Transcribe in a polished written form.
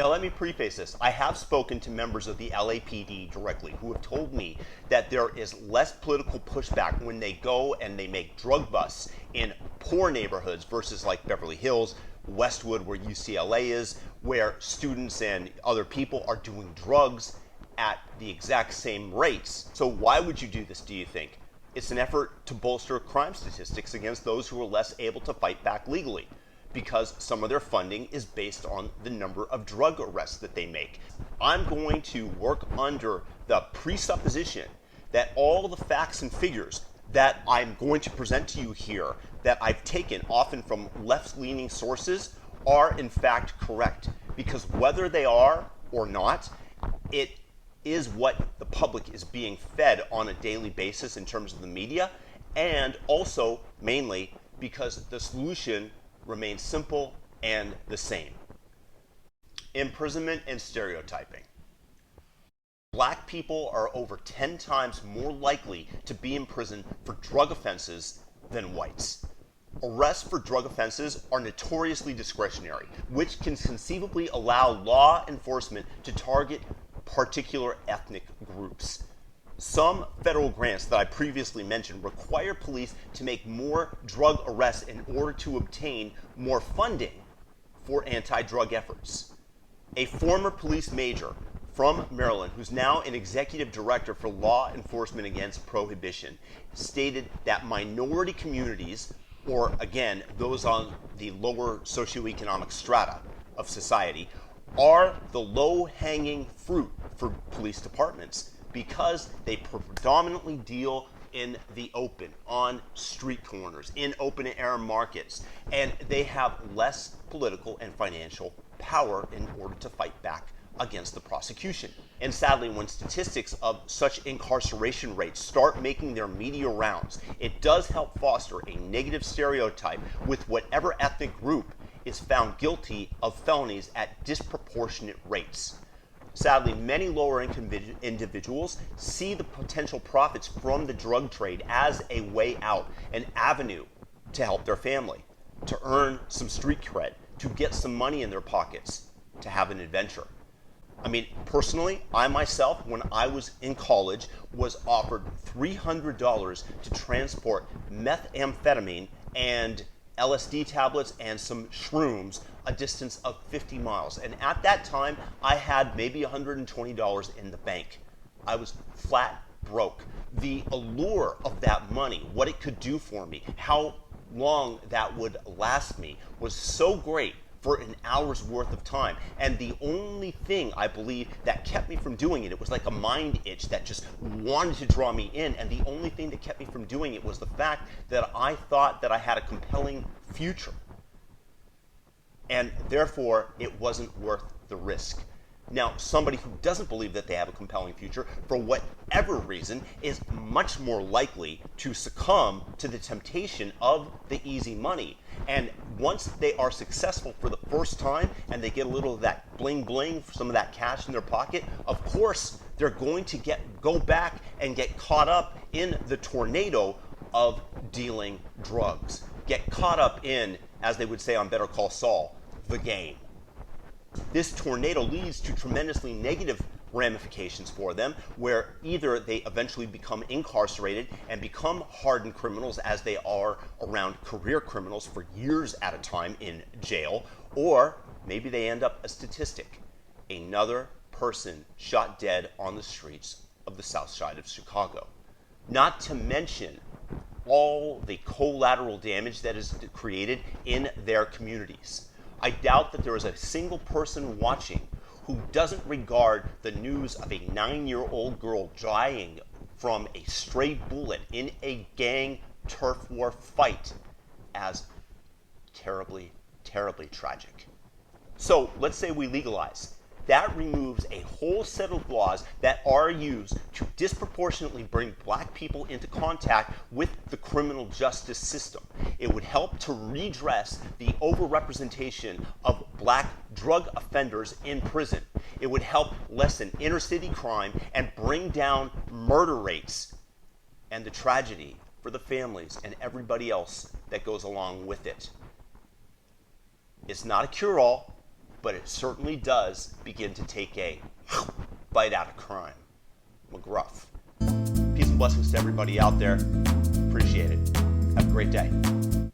Now, let me preface this. I have spoken to members of the LAPD directly who have told me that there is less political pushback when they go and they make drug busts in poor neighborhoods versus like Beverly Hills, Westwood, where UCLA is, where students and other people are doing drugs at the exact same rates. So why would you do this, do you think? It's an effort to bolster crime statistics against those who are less able to fight back legally, because some of their funding is based on the number of drug arrests that they make. I'm going to work under the presupposition that all the facts and figures that I'm going to present to you here that I've taken often from left-leaning sources are in fact correct. Because whether they are or not, it is what the public is being fed on a daily basis in terms of the media, and also mainly because the solution remains simple and the same. Imprisonment and stereotyping. Black people are over 10 times more likely to be in prison for drug offenses than whites. Arrests for drug offenses are notoriously discretionary, which can conceivably allow law enforcement to target particular ethnic groups. Some federal grants that I previously mentioned require police to make more drug arrests in order to obtain more funding for anti-drug efforts. A former police major from Maryland, who's now an executive director for law enforcement against prohibition, stated that minority communities, or again, those on the lower socioeconomic strata of society, are the low-hanging fruit for police departments, because they predominantly deal in the open, on street corners, in open air markets, and they have less political and financial power in order to fight back against the prosecution. And sadly, when statistics of such incarceration rates start making their media rounds, it does help foster a negative stereotype with whatever ethnic group is found guilty of felonies at disproportionate rates. Sadly, many lower-income individuals see the potential profits from the drug trade as a way out, an avenue to help their family, to earn some street cred, to get some money in their pockets, to have an adventure. I mean, personally, I myself, when I was in college, was offered $300 to transport methamphetamine and LSD tablets and some shrooms a distance of 50 miles. And at that time, I had maybe $120 in the bank. I was flat broke. The allure of that money, what it could do for me, how long that would last me, was so great for an hour's worth of time. And the only thing I believe that kept me from doing it, it was like a mind itch that just wanted to draw me in, and the only thing that kept me from doing it was the fact that I thought that I had a compelling future. And therefore, it wasn't worth the risk. Now, somebody who doesn't believe that they have a compelling future, for whatever reason, is much more likely to succumb to the temptation of the easy money. And once they are successful for the first time and they get a little of that bling bling, some of that cash in their pocket, of course, they're going to go back and get caught up in the tornado of dealing drugs. Get caught up in, as they would say on Better Call Saul, the game. This tornado leads to tremendously negative ramifications for them, where either they eventually become incarcerated and become hardened criminals, as they are around career criminals for years at a time in jail, or maybe they end up a statistic, another person shot dead on the streets of the south side of Chicago. Not to mention all the collateral damage that is created in their communities. I doubt that there is a single person watching who doesn't regard the news of a 9-year-old girl dying from a stray bullet in a gang turf war fight as terribly, terribly tragic. So let's say we legalize. That removes a whole set of laws that are used to disproportionately bring black people into contact with the criminal justice system. It would help to redress the overrepresentation of black drug offenders in prison. It would help lessen inner city crime and bring down murder rates and the tragedy for the families and everybody else that goes along with it. It's not a cure-all. but it certainly does begin to take a bite out of crime. McGruff. Peace and blessings to everybody out there. Appreciate it. Have a great day.